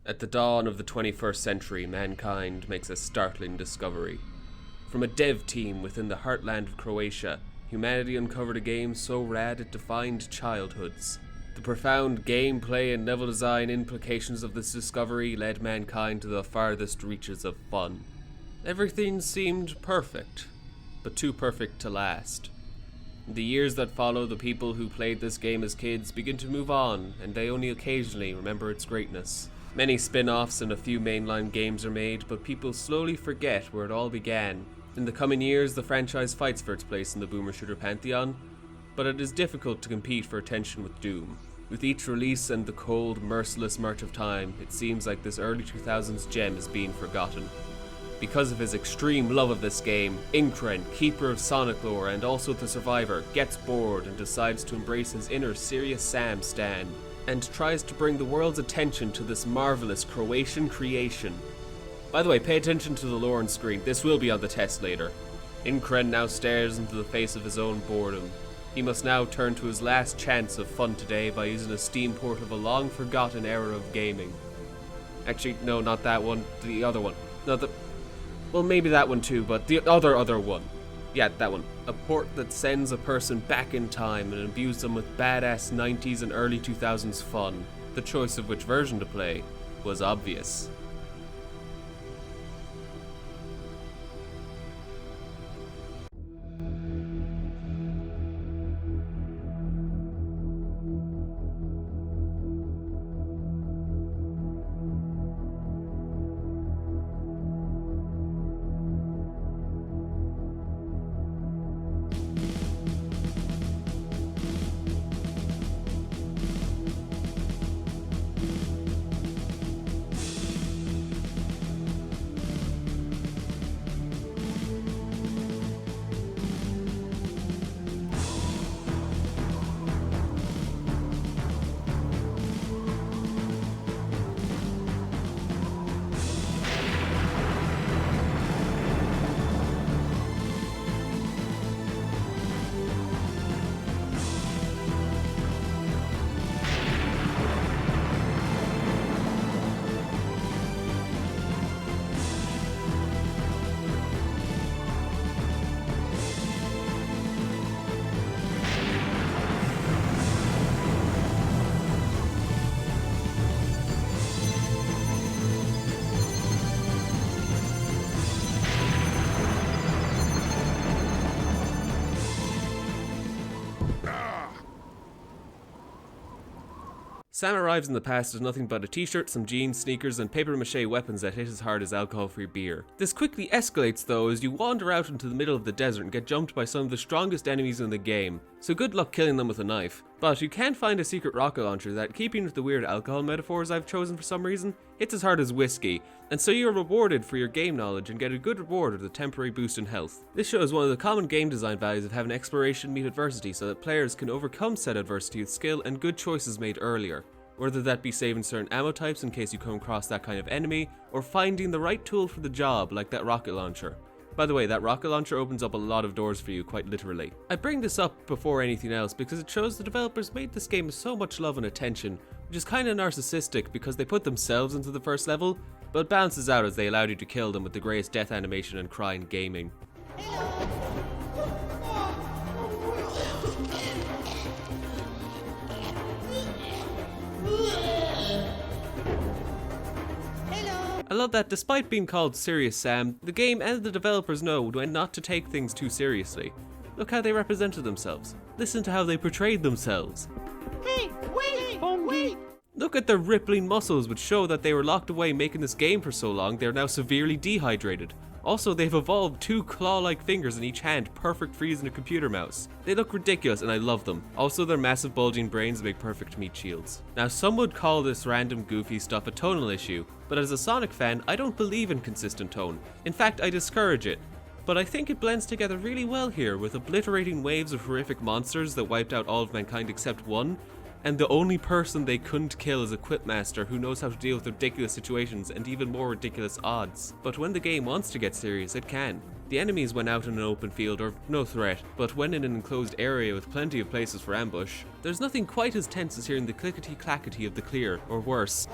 At the dawn of the 21st century, mankind makes a startling discovery. From a dev team within the heartland of Croatia, humanity uncovered a game so rad it defined childhoods. The profound gameplay and level design implications of this discovery led mankind to the farthest reaches of fun. Everything seemed perfect, but too perfect to last. In the years that follow, the people who played this game as kids begin to move on, and they only occasionally remember its greatness. Many spin-offs and a few mainline games are made, but people slowly forget where it all began. In the coming years, the franchise fights for its place in the boomer shooter pantheon, but it is difficult to compete for attention with Doom. With each release and the cold, merciless march of time, it seems like this early 2000s gem is being forgotten. Because of his extreme love of this game, Incren, keeper of Sonic lore and also the survivor, gets bored and decides to embrace his inner Serious Sam stan, and tries to bring the world's attention to this marvelous Croatian creation. By the way, pay attention to the lore on screen, this will be on the test later. Incren now stares into the face of his own boredom. He must now turn to his last chance of fun today by using a Steam port of a long-forgotten era of gaming. Actually, no, not that one, the other one. No, well, maybe that one too, but the other one. Yeah, that one. A port that sends a person back in time and imbues them with badass 90s and early 2000s fun. The choice of which version to play was obvious. Sam arrives in the past as nothing but a t-shirt, some jeans, sneakers, and papier-mâché weapons that hit as hard as alcohol-free beer. This quickly escalates though as you wander out into the middle of the desert and get jumped by some of the strongest enemies in the game, so good luck killing them with a knife. But you can find a secret rocket launcher that, keeping with the weird alcohol metaphors I've chosen for some reason, hits as hard as whiskey, and so you are rewarded for your game knowledge and get a good reward with a temporary boost in health. This shows one of the common game design values of having exploration meet adversity so that players can overcome said adversity with skill and good choices made earlier. Whether that be saving certain ammo types in case you come across that kind of enemy, or finding the right tool for the job like that rocket launcher. By the way, that rocket launcher opens up a lot of doors for you, quite literally. I bring this up before anything else because it shows the developers made this game with so much love and attention, which is kinda narcissistic because they put themselves into the first level, but it balances out as they allowed you to kill them with the greatest death animation and cry in gaming. I love that despite being called Serious Sam, the game and the developers know when not to take things too seriously. Look how they represented themselves. Listen to how they portrayed themselves. Hey, wait! Look at their rippling muscles, which show that they were locked away making this game for so long they are now severely dehydrated. Also, they've evolved 2 claw-like fingers in each hand, perfect for using a computer mouse. They look ridiculous and I love them. Also, their massive bulging brains make perfect meat shields. Now, some would call this random goofy stuff a tonal issue, but as a Sonic fan, I don't believe in consistent tone. In fact, I discourage it. But I think it blends together really well here, with obliterating waves of horrific monsters that wiped out all of mankind except one, and the only person they couldn't kill is a Quipmaster who knows how to deal with ridiculous situations and even more ridiculous odds. But when the game wants to get serious, it can. The enemies when out in an open field are no threat, but when in an enclosed area with plenty of places for ambush, there's nothing quite as tense as hearing the clickety-clackety of the clear, or worse.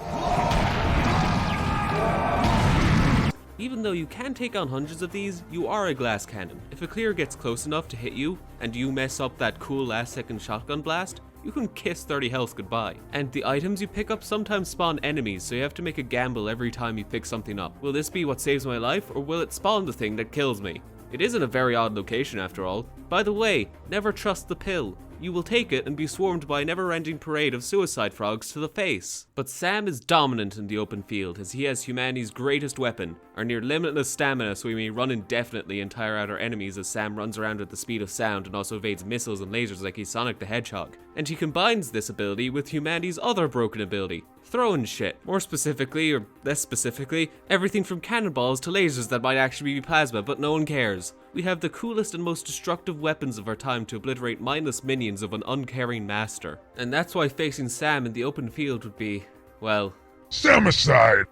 Even though you can take on hundreds of these, you are a glass cannon. If a clear gets close enough to hit you, and you mess up that cool last second shotgun blast, you can kiss 30 health goodbye. And the items you pick up sometimes spawn enemies, so you have to make a gamble every time you pick something up. Will this be what saves my life, or will it spawn the thing that kills me? It is in a very odd location after all. By the way, never trust the pill. You will take it and be swarmed by a never-ending parade of suicide frogs to the face. But Sam is dominant in the open field, as he has humanity's greatest weapon, our near limitless stamina, so we may run indefinitely and tire out our enemies as Sam runs around at the speed of sound and also evades missiles and lasers like he's Sonic the Hedgehog. And he combines this ability with humanity's other broken ability, throwing shit. More specifically, or less specifically, everything from cannonballs to lasers that might actually be plasma, but no one cares. We have the coolest and most destructive weapons of our time to obliterate mindless minions of an uncaring master. And that's why facing Sam in the open field would be, well... Samicide!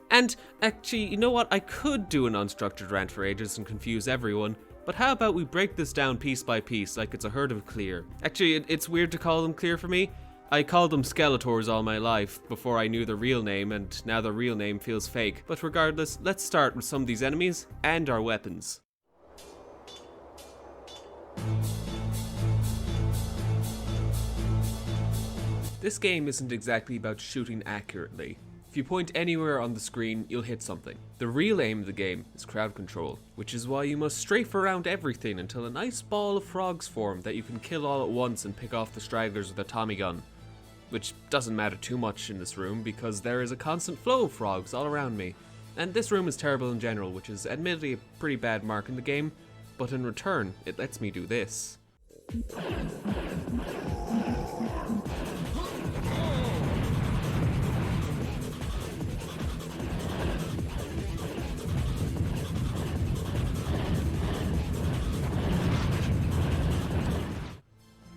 And actually, you know what? I could do an unstructured rant for ages and confuse everyone, but how about we break this down piece by piece like it's a herd of clear? Actually, it's weird to call them clear for me. I called them Skeletors all my life, before I knew their real name, and now their real name feels fake. But regardless, let's start with some of these enemies and our weapons. This game isn't exactly about shooting accurately. If you point anywhere on the screen, you'll hit something. The real aim of the game is crowd control, which is why you must strafe around everything until a nice ball of frogs form that you can kill all at once and pick off the stragglers with a Tommy gun. Which doesn't matter too much in this room because there is a constant flow of frogs all around me. And this room is terrible in general, which is admittedly a pretty bad mark in the game, but in return, it lets me do this.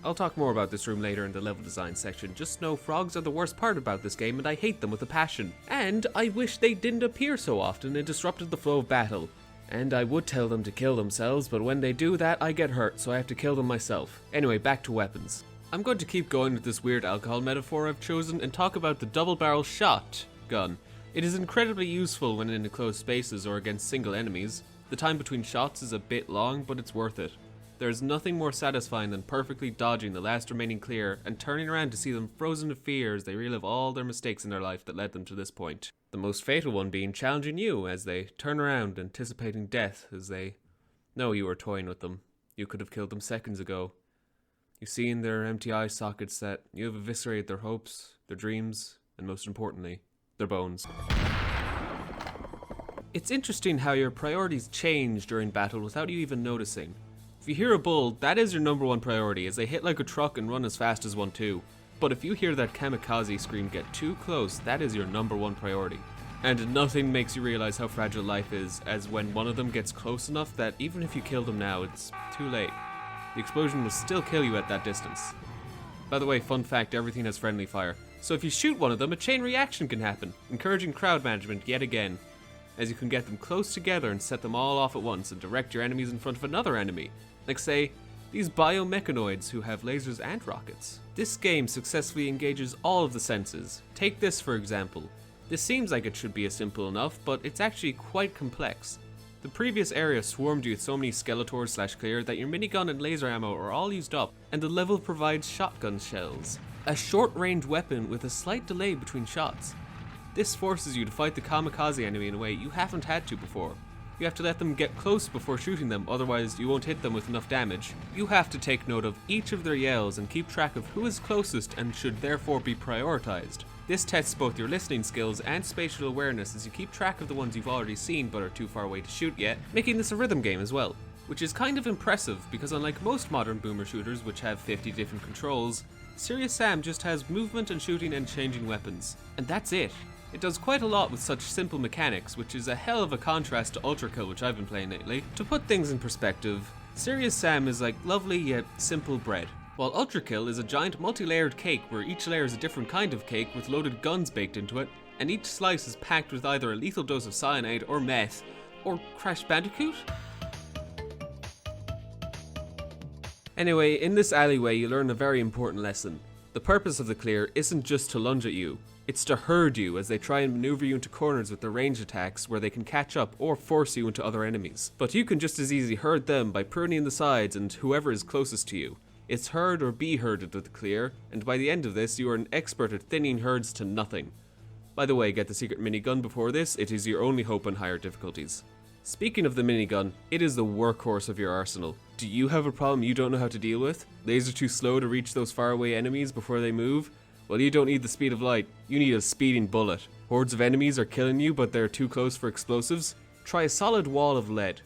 I'll talk more about this room later in the level design section. Just know frogs are the worst part about this game and I hate them with a passion. And I wish they didn't appear so often and disrupted the flow of battle. And I would tell them to kill themselves, but when they do that, I get hurt, so I have to kill them myself. Anyway, back to weapons. I'm going to keep going with this weird alcohol metaphor I've chosen and talk about the double-barrel shotgun. It is incredibly useful when in enclosed spaces or against single enemies. The time between shots is a bit long, but it's worth it. There is nothing more satisfying than perfectly dodging the last remaining clear and turning around to see them frozen to fear as they relive all their mistakes in their life that led them to this point. The most fatal one being challenging you as they turn around, anticipating death as they know you were toying with them. You could have killed them seconds ago. You see in their empty eye sockets that you have eviscerated their hopes, their dreams, and most importantly, their bones. It's interesting how your priorities change during battle without you even noticing. If you hear a bull, that is your number one priority as they hit like a truck and run as fast as one too. But if you hear that kamikaze scream get too close, that is your number one priority. And nothing makes you realize how fragile life is as when one of them gets close enough that even if you kill them now, it's too late. The explosion will still kill you at that distance. By the way, fun fact, everything has friendly fire. So if you shoot one of them, a chain reaction can happen, encouraging crowd management yet again, as you can get them close together and set them all off at once and direct your enemies in front of another enemy. Like say, these biomechanoids who have lasers and rockets. This game successfully engages all of the senses. Take this for example. This seems like it should be simple enough, but it's actually quite complex. The previous area swarmed you with so many Skeletors / clear that your minigun and laser ammo are all used up, and the level provides shotgun shells. A short-range weapon with a slight delay between shots. This forces you to fight the kamikaze enemy in a way you haven't had to before. You have to let them get close before shooting them, otherwise you won't hit them with enough damage. You have to take note of each of their yells and keep track of who is closest and should therefore be prioritized. This tests both your listening skills and spatial awareness as you keep track of the ones you've already seen but are too far away to shoot yet, making this a rhythm game as well. Which is kind of impressive because unlike most modern boomer shooters which have 50 different controls, Serious Sam just has movement and shooting and changing weapons. And that's it. It does quite a lot with such simple mechanics, which is a hell of a contrast to Ultra Kill, which I've been playing lately. To put things in perspective, Serious Sam is like lovely yet simple bread, while Ultra Kill is a giant multi-layered cake where each layer is a different kind of cake with loaded guns baked into it, and each slice is packed with either a lethal dose of cyanide or meth, or Crash Bandicoot? Anyway, in this alleyway you learn a very important lesson. The purpose of the clear isn't just to lunge at you. It's to herd you as they try and maneuver you into corners with their ranged attacks where they can catch up or force you into other enemies. But you can just as easily herd them by pruning the sides and whoever is closest to you. It's herd or be herded with the clear, and by the end of this you are an expert at thinning herds to nothing. By the way, get the secret minigun before this, it is your only hope on higher difficulties. Speaking of the minigun, it is the workhorse of your arsenal. Do you have a problem you don't know how to deal with? Lasers too slow to reach those faraway enemies before they move? Well, you don't need the speed of light, you need a speeding bullet. Hordes of enemies are killing you, but they're too close for explosives? Try a solid wall of lead.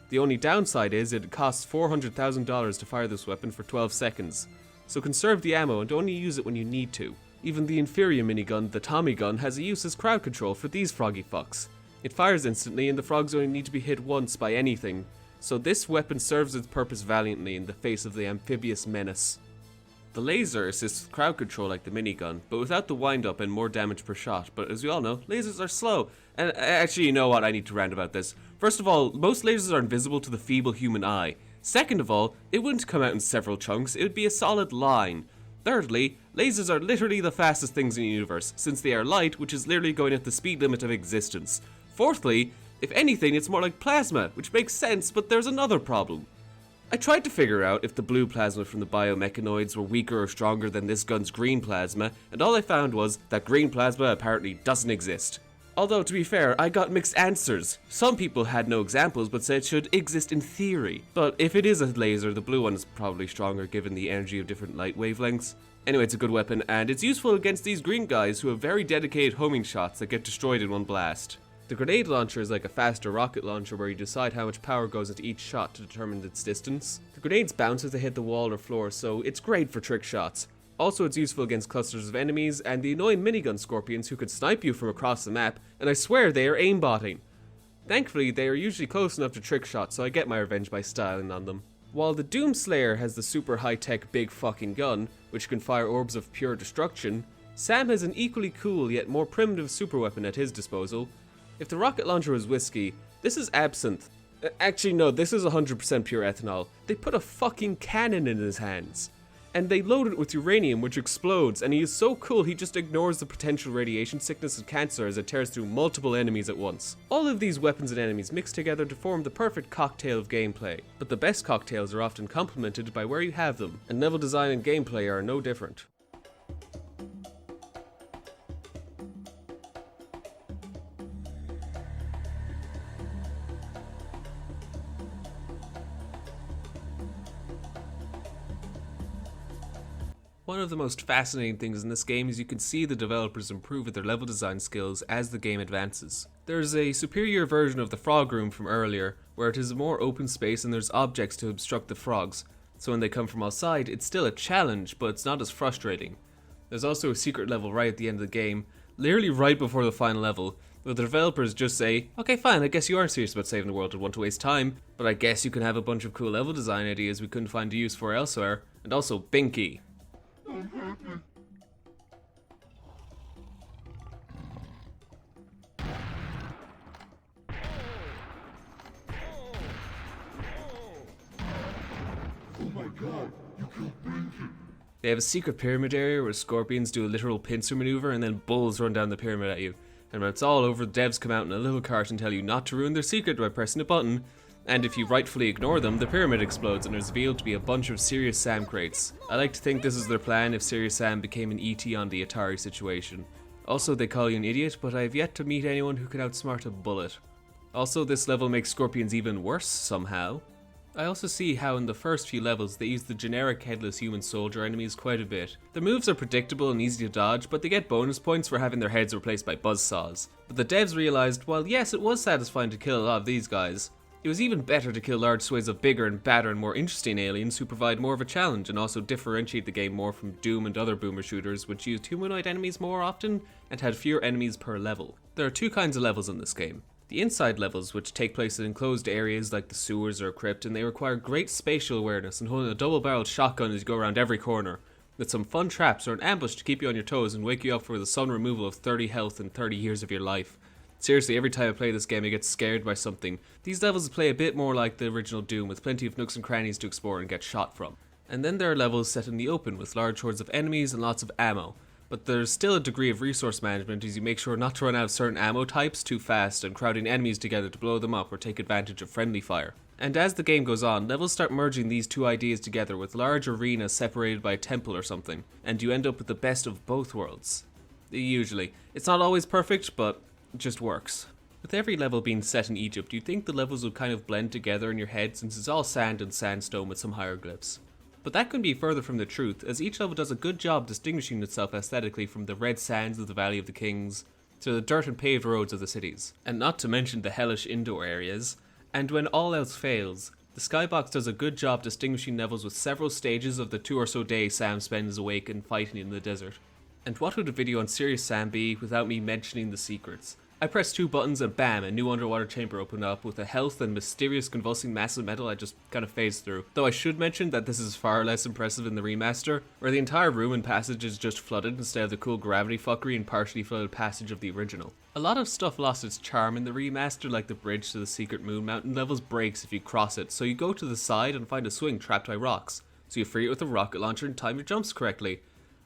The only downside is it costs $400,000 to fire this weapon for 12 seconds. So conserve the ammo and only use it when you need to. Even the inferior minigun, the Tommy gun, has a use as crowd control for these froggy fucks. It fires instantly and the frogs only need to be hit once by anything, so this weapon serves its purpose valiantly in the face of the amphibious menace. The laser assists with crowd control like the minigun, but without the wind-up and more damage per shot, but as we all know, lasers are slow. And actually, you know what, I need to rant about this. First of all, most lasers are invisible to the feeble human eye. Second of all, it wouldn't come out in several chunks, it would be a solid line. Thirdly, lasers are literally the fastest things in the universe, since they are light, which is literally going at the speed limit of existence. Fourthly, if anything, it's more like plasma, which makes sense, but there's another problem. I tried to figure out if the blue plasma from the biomechanoids were weaker or stronger than this gun's green plasma, and all I found was that green plasma apparently doesn't exist. Although, to be fair, I got mixed answers. Some people had no examples but said it should exist in theory. But if it is a laser, the blue one is probably stronger given the energy of different light wavelengths. Anyway, it's a good weapon, and it's useful against these green guys who have very dedicated homing shots that get destroyed in one blast. The grenade launcher is like a faster rocket launcher where you decide how much power goes into each shot to determine its distance. The grenades bounce as they hit the wall or floor, so it's great for trick shots. Also, it's useful against clusters of enemies and the annoying minigun scorpions who could snipe you from across the map, and I swear they are aimbotting. Thankfully, they are usually close enough to trick shots, so I get my revenge by styling on them. While the Doomslayer has the super high-tech big fucking gun, which can fire orbs of pure destruction, Sam has an equally cool yet more primitive super weapon at his disposal. If the rocket launcher was whiskey, this is absinthe. Actually no, this is 100% pure ethanol. They put a fucking cannon in his hands. And they load it with uranium which explodes, and he is so cool he just ignores the potential radiation sickness and cancer as it tears through multiple enemies at once. All of these weapons and enemies mix together to form the perfect cocktail of gameplay, but the best cocktails are often complemented by where you have them, and level design and gameplay are no different. One of the most fascinating things in this game is you can see the developers improve at their level design skills as the game advances. There's a superior version of the frog room from earlier, where it is a more open space and there's objects to obstruct the frogs, so when they come from outside it's still a challenge, but it's not as frustrating. There's also a secret level right at the end of the game, literally right before the final level, where the developers just say, okay fine, I guess you aren't serious about saving the world and want to waste time, but I guess you can have a bunch of cool level design ideas we couldn't find a use for elsewhere, and also Binky. They have a secret pyramid area where scorpions do a literal pincer maneuver and then bulls run down the pyramid at you. And when it's all over, the devs come out in a little cart and tell you not to ruin their secret by pressing a button, and if you rightfully ignore them, the pyramid explodes and is revealed to be a bunch of Serious Sam crates. I like to think this is their plan if Serious Sam became an ET on the Atari situation. Also, they call you an idiot, but I have yet to meet anyone who can outsmart a bullet. Also, this level makes scorpions even worse somehow. I also see how in the first few levels they use the generic headless human soldier enemies quite a bit. Their moves are predictable and easy to dodge, but they get bonus points for having their heads replaced by buzzsaws. But the devs realized, while yes it was satisfying to kill a lot of these guys, it was even better to kill large swathes of bigger and badder and more interesting aliens who provide more of a challenge and also differentiate the game more from Doom and other boomer shooters which used humanoid enemies more often and had fewer enemies per level. There are two kinds of levels in this game. The inside levels, which take place in enclosed areas like the sewers or a crypt, and they require great spatial awareness and holding a double-barreled shotgun as you go around every corner, with some fun traps or an ambush to keep you on your toes and wake you up for the sudden removal of 30 health and 30 years of your life. Seriously, every time I play this game I get scared by something. These levels play a bit more like the original Doom, with plenty of nooks and crannies to explore and get shot from. And then there are levels set in the open with large hordes of enemies and lots of ammo. But there's still a degree of resource management as you make sure not to run out of certain ammo types too fast and crowding enemies together to blow them up or take advantage of friendly fire. And as the game goes on, levels start merging these two ideas together with large arenas separated by a temple or something, and you end up with the best of both worlds. Usually. It's not always perfect, but it just works. With every level being set in Egypt, you'd think the levels would kind of blend together in your head since it's all sand and sandstone with some hieroglyphs. But that couldn't be further from the truth, as each level does a good job distinguishing itself aesthetically from the red sands of the Valley of the Kings to the dirt and paved roads of the cities. And not to mention the hellish indoor areas. And when all else fails, the Skybox does a good job distinguishing levels with several stages of the 2 or so days Sam spends awake and fighting in the desert. And what would a video on Serious Sam be without me mentioning the secrets? I pressed 2 buttons and bam, a new underwater chamber opened up with a health and mysterious convulsing mass of metal I just kind of phased through. Though I should mention that this is far less impressive in the remaster, where the entire room and passage is just flooded instead of the cool gravity fuckery and partially flooded passage of the original. A lot of stuff lost its charm in the remaster, like the bridge to the secret Moon Mountain levels breaks if you cross it, so you go to the side and find a swing trapped by rocks, so you free it with a rocket launcher and time your jumps correctly.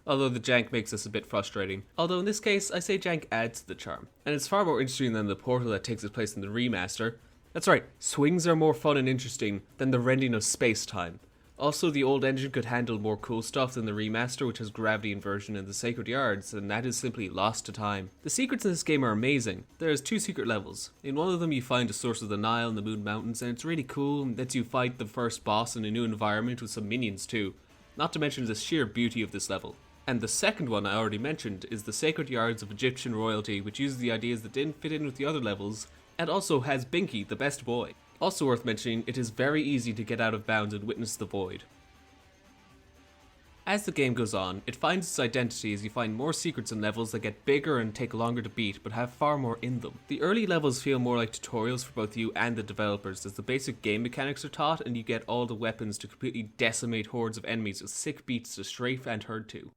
Although the jank makes this a bit frustrating. Although in this case, I say jank adds to the charm. And it's far more interesting than the portal that takes its place in the remaster. That's right, swings are more fun and interesting than the rending of space-time. Also, the old engine could handle more cool stuff than the remaster, which has gravity inversion and the sacred yards, and that is simply lost to time. The secrets in this game are amazing. There's 2 secret levels. In one of them you find a source of the Nile and the Moon Mountains, and it's really cool and lets you fight the first boss in a new environment with some minions too. Not to mention the sheer beauty of this level. And the second one I already mentioned is the Sacred Yards of Egyptian Royalty, which uses the ideas that didn't fit in with the other levels, and also has Binky, the best boy. Also worth mentioning, it is very easy to get out of bounds and witness the void. As the game goes on, it finds its identity as you find more secrets and levels that get bigger and take longer to beat, but have far more in them. The early levels feel more like tutorials for both you and the developers, as the basic game mechanics are taught and you get all the weapons to completely decimate hordes of enemies with sick beats to strafe and herd to.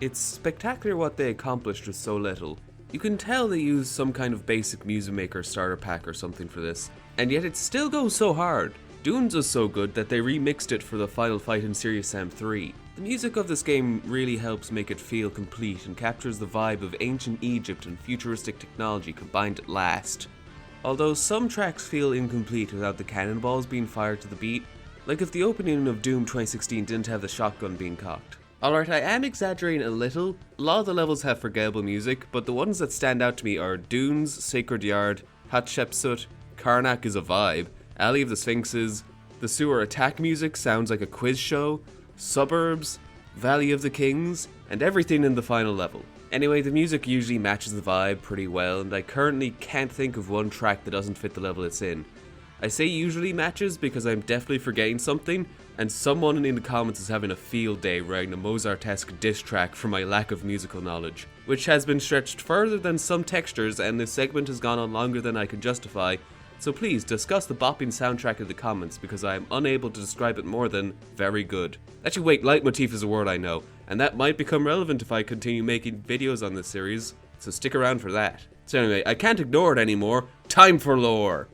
It's spectacular what they accomplished with so little. You can tell they used some kind of basic Music Maker starter pack or something for this, and yet it still goes so hard. Dunes was so good that they remixed it for the final fight in Serious Sam 3. The music of this game really helps make it feel complete and captures the vibe of ancient Egypt and futuristic technology combined at last. Although some tracks feel incomplete without the cannonballs being fired to the beat, like if the opening of Doom 2016 didn't have the shotgun being cocked. Alright, I am exaggerating a little. A lot of the levels have forgettable music, but the ones that stand out to me are Dunes, Sacred Yard, Hatshepsut, Karnak is a vibe, Alley of the Sphinxes, the sewer attack music sounds like a quiz show, Suburbs, Valley of the Kings, and everything in the final level. Anyway, the music usually matches the vibe pretty well, and I currently can't think of one track that doesn't fit the level it's in. I say usually matches because I'm definitely forgetting something, and someone in the comments is having a field day writing a Mozart-esque diss track for my lack of musical knowledge, which has been stretched further than some textures, and this segment has gone on longer than I can justify, so please discuss the bopping soundtrack in the comments because I am unable to describe it more than very good. Actually wait, leitmotif is a word I know, and that might become relevant if I continue making videos on this series, so stick around for that. So anyway, I can't ignore it anymore, time for lore!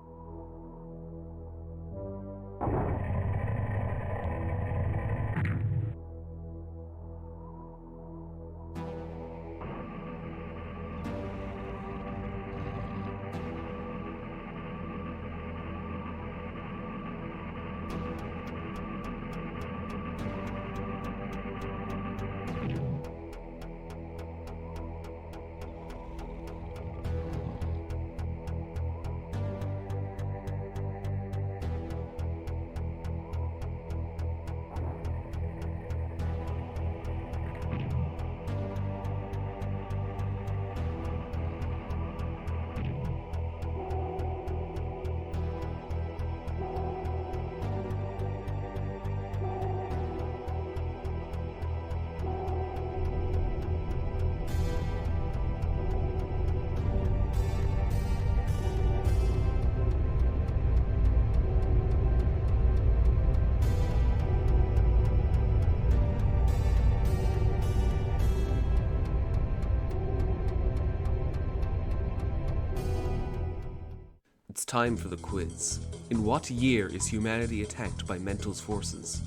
time for the quiz. In what year is humanity attacked by Mental's forces?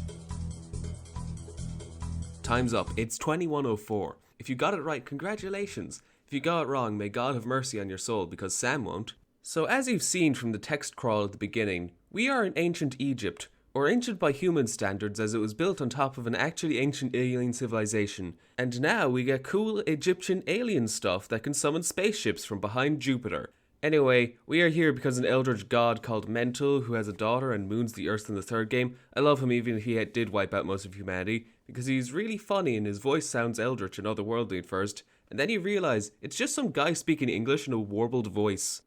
Time's up. It's 2104. If you got it right, congratulations. If you got it wrong, may God have mercy on your soul, because Sam won't. So as you've seen from the text crawl at the beginning, we are in ancient Egypt, or ancient by human standards as it was built on top of an actually ancient alien civilization. And now we get cool Egyptian alien stuff that can summon spaceships from behind Jupiter. Anyway, we are here because an eldritch god called Mental, who has a daughter and moons the earth in the third game. I love him even if he did wipe out most of humanity, because he's really funny and his voice sounds eldritch and otherworldly at first, and then you realise it's just some guy speaking English in a warbled voice.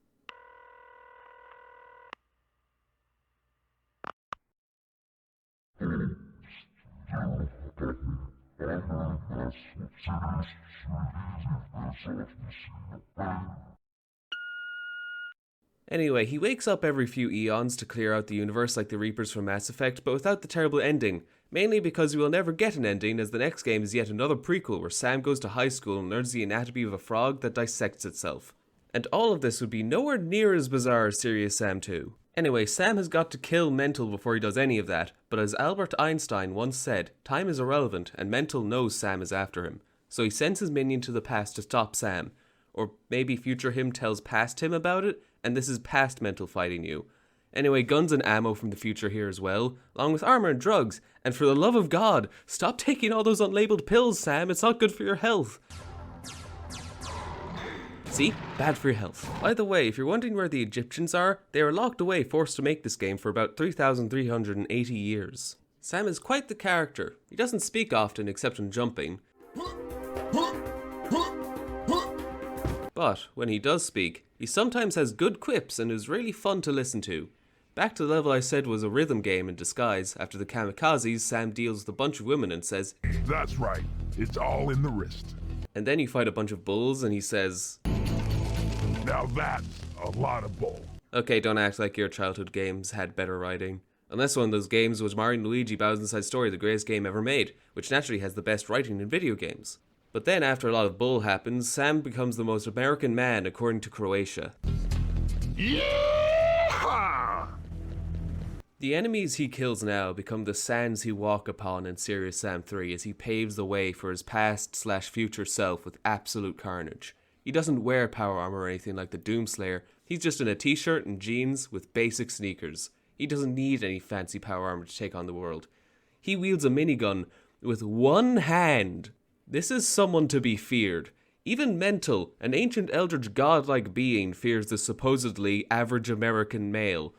Anyway, he wakes up every few eons to clear out the universe like the Reapers from Mass Effect, but without the terrible ending. Mainly because we will never get an ending, as the next game is yet another prequel where Sam goes to high school and learns the anatomy of a frog that dissects itself. And all of this would be nowhere near as bizarre as Serious Sam 2. Anyway, Sam has got to kill Mental before he does any of that, but as Albert Einstein once said, time is irrelevant and Mental knows Sam is after him. So he sends his minion to the past to stop Sam. Or maybe future him tells past him about it, and this is past Mental fighting you. Anyway, guns and ammo from the future here as well, along with armor and drugs. And for the love of God, stop taking all those unlabeled pills, Sam. It's not good for your health. See? Bad for your health. By the way, if you're wondering where the Egyptians are, they were locked away, forced to make this game for about 3,380 years. Sam is quite the character. He doesn't speak often except when jumping. But when he does speak, he sometimes has good quips and is really fun to listen to. Back to the level I said was a rhythm game in disguise. After the kamikazes, Sam deals with a bunch of women and says, "That's right, it's all in the wrist." And then you fight a bunch of bulls and he says, "Now that's a lot of bull." Okay, don't act like your childhood games had better writing. Unless one of those games was Mario & Luigi Bowser's Inside Story, the greatest game ever made, which naturally has the best writing in video games. But then after a lot of bull happens, Sam becomes the most American man according to Croatia. Yeah! The enemies he kills now become the sands he walk upon in Serious Sam 3 as he paves the way for his past/future self with absolute carnage. He doesn't wear power armor or anything like the Doomslayer, he's just in a t-shirt and jeans with basic sneakers. He doesn't need any fancy power armor to take on the world. He wields a minigun with one hand. This is someone to be feared. Even Mental, an ancient eldritch godlike being, fears the supposedly average American male.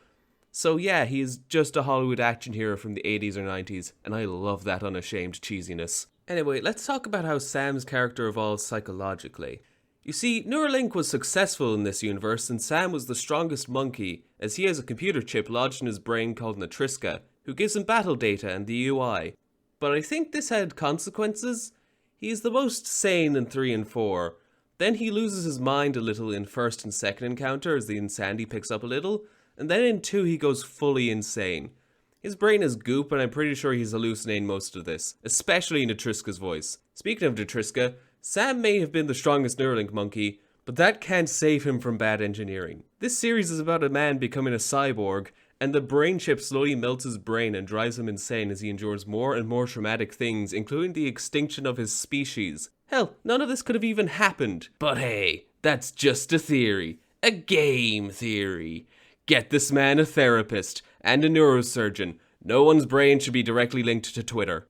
So yeah, he is just a Hollywood action hero from the 80s or 90s, and I love that unashamed cheesiness. Anyway, let's talk about how Sam's character evolves psychologically. You see, Neuralink was successful in this universe, and Sam was the strongest monkey, as he has a computer chip lodged in his brain called Natriska, who gives him battle data and the UI. But I think this had consequences. He is the most sane in 3 and 4. Then he loses his mind a little in first and second encounter as the insanity picks up a little, and then in 2 he goes fully insane. His brain is goop and I'm pretty sure he's hallucinating most of this, especially Natriska's voice. Speaking of Natriska, Sam may have been the strongest Neuralink monkey, but that can't save him from bad engineering. This series is about a man becoming a cyborg, and the brain chip slowly melts his brain and drives him insane as he endures more and more traumatic things, including the extinction of his species. Hell, none of this could have even happened. But hey, that's just a theory. A game theory. Get this man a therapist and a neurosurgeon. No one's brain should be directly linked to Twitter.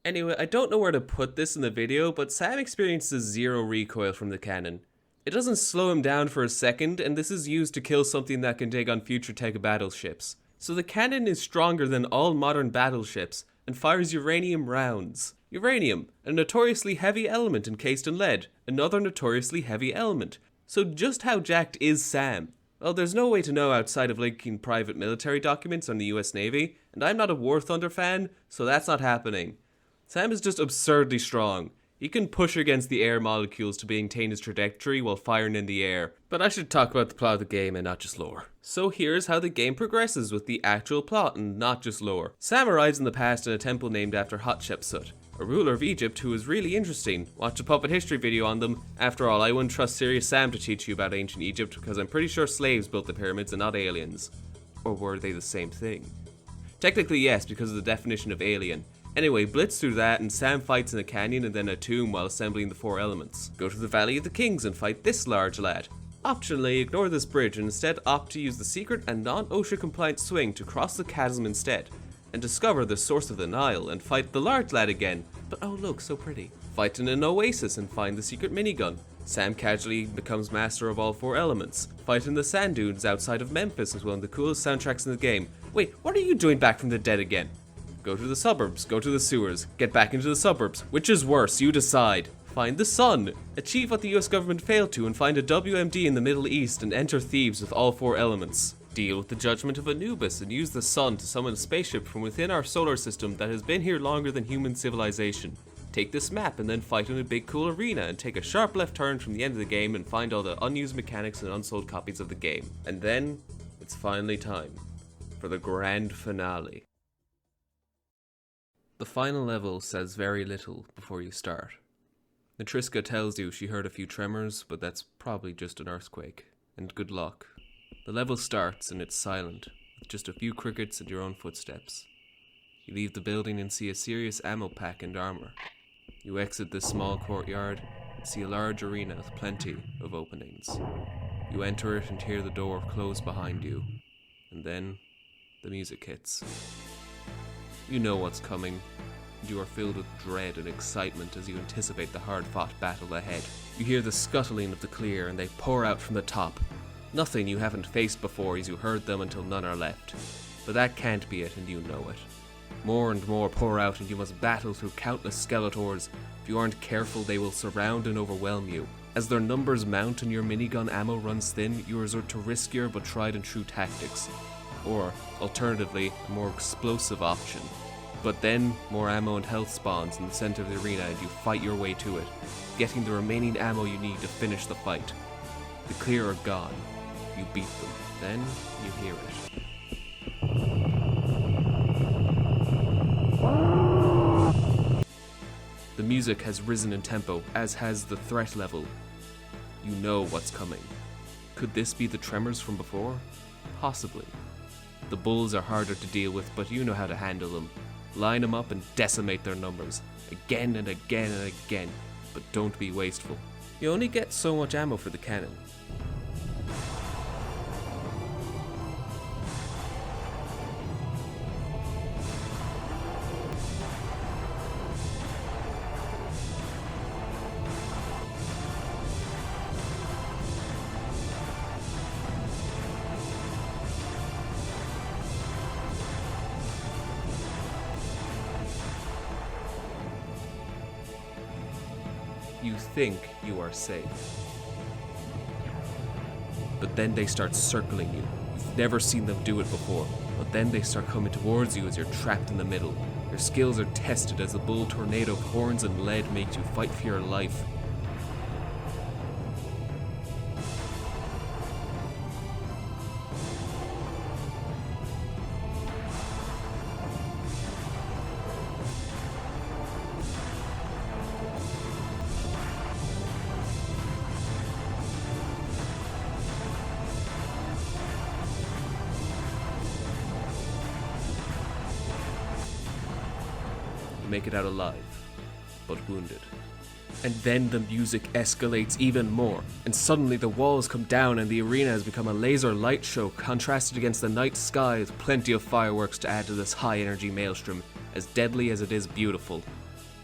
Anyway, I don't know where to put this in the video, but Sam experiences zero recoil from the cannon. It doesn't slow him down for a second, and this is used to kill something that can take on future tech battleships. So the cannon is stronger than all modern battleships, and fires uranium rounds. Uranium, a notoriously heavy element encased in lead, another notoriously heavy element. So just how jacked is Sam? Well, there's no way to know outside of linking private military documents on the US Navy, and I'm not a War Thunder fan, so that's not happening. Sam is just absurdly strong. He can push against the air molecules to maintain his trajectory while firing in the air. But I should talk about the plot of the game and not just lore. So here's how the game progresses with the actual plot and not just lore. Sam arrives in the past in a temple named after Hatshepsut. a ruler of Egypt who was really interesting. Watch a puppet history video on them. After all, I wouldn't trust Serious Sam to teach you about ancient Egypt because I'm pretty sure slaves built the pyramids and not aliens. Or were they the same thing? Technically yes, because of the definition of alien. Anyway, blitz through that and Sam fights in a canyon and then a tomb while assembling the 4 elements. Go to the Valley of the Kings and fight this large lad. Optionally, ignore this bridge and instead opt to use the secret and non-OSHA compliant swing to cross the chasm instead, and discover the source of the Nile and fight the large lad again, but oh look, so pretty. Fight in an oasis and find the secret minigun. Sam casually becomes master of all 4 elements. Fight in the sand dunes outside of Memphis is one of the coolest soundtracks in the game. Wait, what are you doing back from the dead again? Go to the suburbs, go to the sewers, get back into the suburbs. Which is worse, you decide. Find the sun. Achieve what the US government failed to and find a WMD in the Middle East and enter Thebes with all 4 elements. Deal with the judgment of Anubis and use the sun to summon a spaceship from within our solar system that has been here longer than human civilization. Take this map and then fight in a big cool arena and take a sharp left turn from the end of the game and find all the unused mechanics and unsold copies of the game. And then, it's finally time for the grand finale. The final level says very little before you start. Natriska tells you she heard a few tremors, but that's probably just an earthquake. And good luck. The level starts and it's silent, with just a few crickets and your own footsteps. You leave the building and see a serious ammo pack and armor. You exit this small courtyard and see a large arena with plenty of openings. You enter it and hear the door close behind you. And then, the music hits. You know what's coming, and you are filled with dread and excitement as you anticipate the hard-fought battle ahead. You hear the scuttling of the clear and they pour out from the top. Nothing you haven't faced before as you herd them until none are left. But that can't be it and you know it. More and more pour out and you must battle through countless Skeletors. If you aren't careful they will surround and overwhelm you. As their numbers mount and your minigun ammo runs thin, you resort to riskier but tried and true tactics. Or, alternatively, a more explosive option. But then, more ammo and health spawns in the center of the arena and you fight your way to it, getting the remaining ammo you need to finish the fight. The clear are gone. You beat them. Then, you hear it. The music has risen in tempo, as has the threat level. You know what's coming. Could this be the tremors from before? Possibly. The bulls are harder to deal with, but you know how to handle them. Line them up and decimate their numbers. Again and again and again. But don't be wasteful. You only get so much ammo for the cannon. You think you are safe. But then they start circling you. You've never seen them do it before, but then they start coming towards you as you're trapped in the middle. Your skills are tested as the bull tornado of horns and lead makes you fight for your life. Make it out alive, but wounded. And then the music escalates even more, and suddenly the walls come down and the arena has become a laser light show contrasted against the night sky with plenty of fireworks to add to this high energy maelstrom, as deadly as it is beautiful.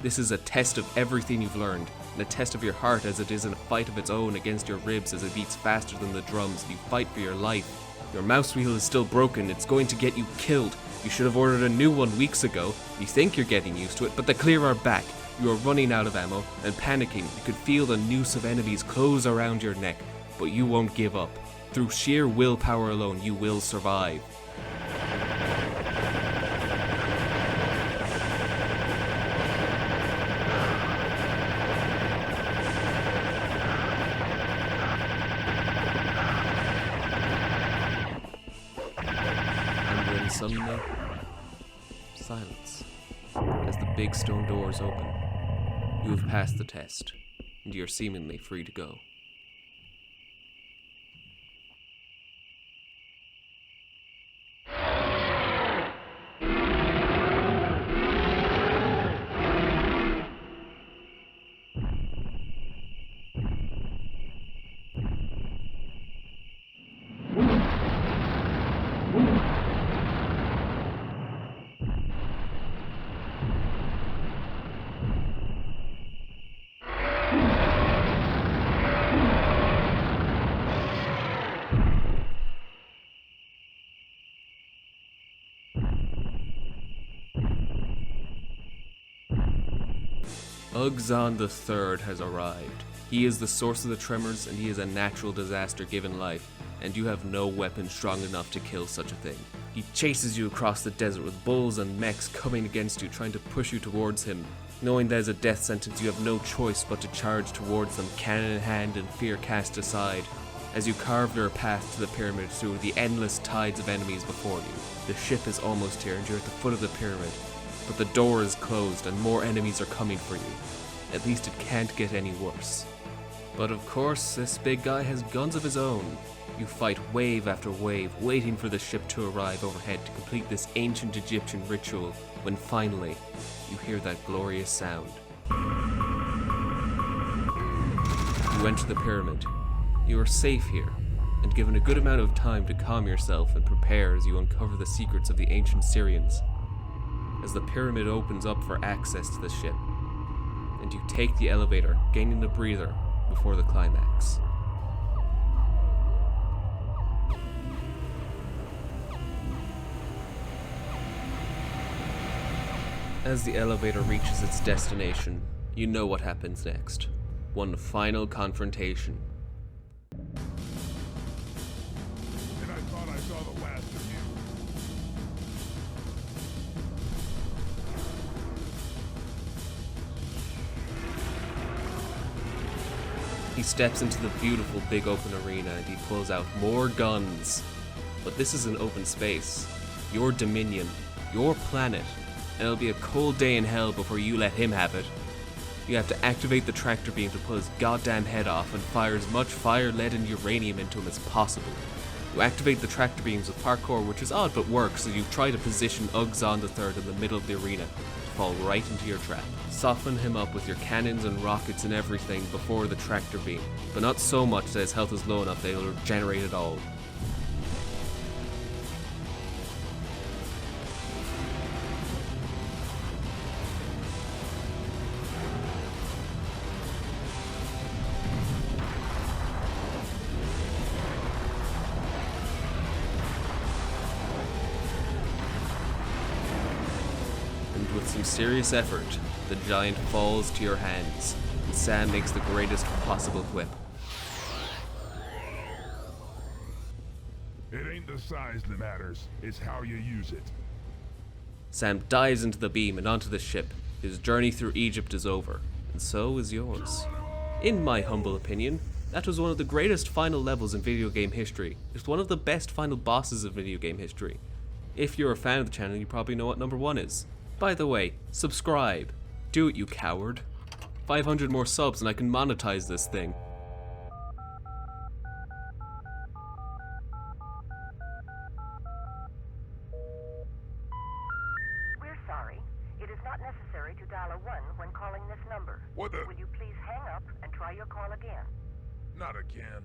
This is a test of everything you've learned, and a test of your heart as it is in a fight of its own against your ribs as it beats faster than the drums and you fight for your life. Your mouse wheel is still broken, it's going to get you killed. You should have ordered a new one weeks ago. You think you're getting used to it, but the clear are back. You are running out of ammo and panicking. You could feel the noose of enemies close around your neck, but you won't give up. Through sheer willpower alone, you will survive. Suddenly, silence, as the big stone doors open. You have passed the test, and you're seemingly free to go. Ugzon III has arrived. He is the source of the tremors, and he is a natural disaster given life, and you have no weapon strong enough to kill such a thing. He chases you across the desert with bulls and mechs coming against you, trying to push you towards him. Knowing that is a death sentence, you have no choice but to charge towards them, cannon in hand and fear cast aside, as you carve your path to the pyramid through the endless tides of enemies before you. The ship is almost here, and you're at the foot of the pyramid. But the door is closed and more enemies are coming for you. At least it can't get any worse. But of course, this big guy has guns of his own. You fight wave after wave, waiting for the ship to arrive overhead to complete this ancient Egyptian ritual, when finally, you hear that glorious sound. You enter the pyramid. You are safe here, and given a good amount of time to calm yourself and prepare as you uncover the secrets of the ancient Syrians. As the pyramid opens up for access to the ship, and you take the elevator, gaining a breather before the climax. As the elevator reaches its destination, you know what happens next. One final confrontation. And I thought I saw the last of you. He steps into the beautiful big open arena and he pulls out more guns. But this is an open space. Your dominion. Your planet. And it'll be a cold day in hell before you let him have it. You have to activate the tractor beam to pull his goddamn head off and fire as much fire, lead, and uranium into him as possible. You activate the tractor beams with parkour, which is odd but works, so you try to position Ugzon III in the middle of the arena to fall right into your trap. Soften him up with your cannons and rockets and everything before the tractor beam, but not so much that his health is low enough that he'll regenerate it all. With some serious effort, the giant falls to your hands, and Sam makes the greatest possible whip. It ain't the size that matters, it's how you use it. Sam dives into the beam and onto the ship. His journey through Egypt is over, and so is yours. In my humble opinion, that was one of the greatest final levels in video game history. It's one of the best final bosses of video game history. If you're a fan of the channel, you probably know what number 1 is. By the way, subscribe. Do it, you coward. 500 more subs and I can monetize this thing. We're sorry. It is not necessary to dial a 1 when calling this number. What the? Will you please hang up and try your call again? Not again.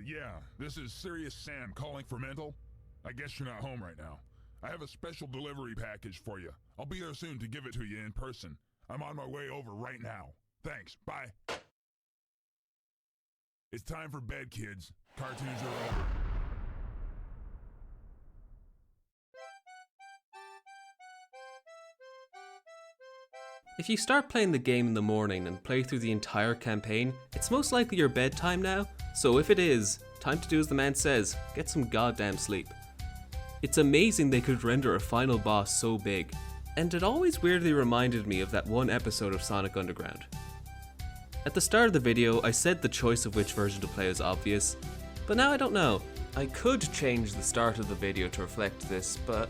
Yeah, this is Serious Sam calling for Mental. I guess you're not home right now. I have a special delivery package for you. I'll be there soon to give it to you in person. I'm on my way over right now. Thanks, bye. It's time for bed, kids. Cartoons are over. If you start playing the game in the morning and play through the entire campaign, it's most likely your bedtime now, so if it is, time to do as the man says, get some goddamn sleep. It's amazing they could render a final boss so big, and it always weirdly reminded me of that one episode of Sonic Underground. At the start of the video, I said the choice of which version to play is obvious, but now I don't know. I could change the start of the video to reflect this, but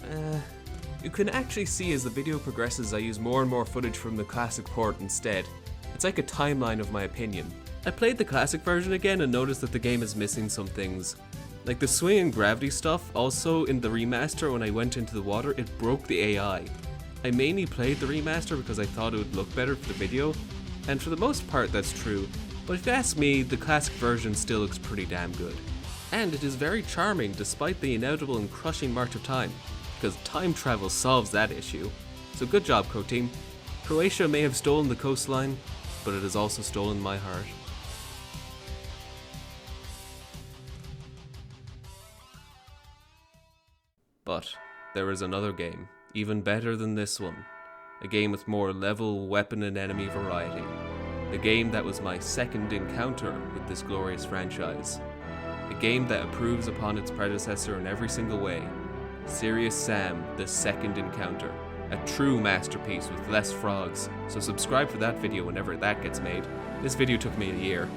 you can actually see as the video progresses I use more and more footage from the classic port instead. It's like a timeline of my opinion. I played the classic version again and noticed that the game is missing some things. Like the swing and gravity stuff, also in the remaster when I went into the water, it broke the AI. I mainly played the remaster because I thought it would look better for the video, and for the most part that's true, but if you ask me, the classic version still looks pretty damn good. And it is very charming despite the inevitable and crushing march of time, because time travel solves that issue. So good job, Crow Team. Croatia may have stolen the coastline, but it has also stolen my heart. But there is another game, even better than this one. A game with more level, weapon and enemy variety. The game that was my second encounter with this glorious franchise. A game that improves upon its predecessor in every single way. Serious Sam, The Second Encounter. A true masterpiece with less frogs, so subscribe for that video whenever that gets made. This video took me a year.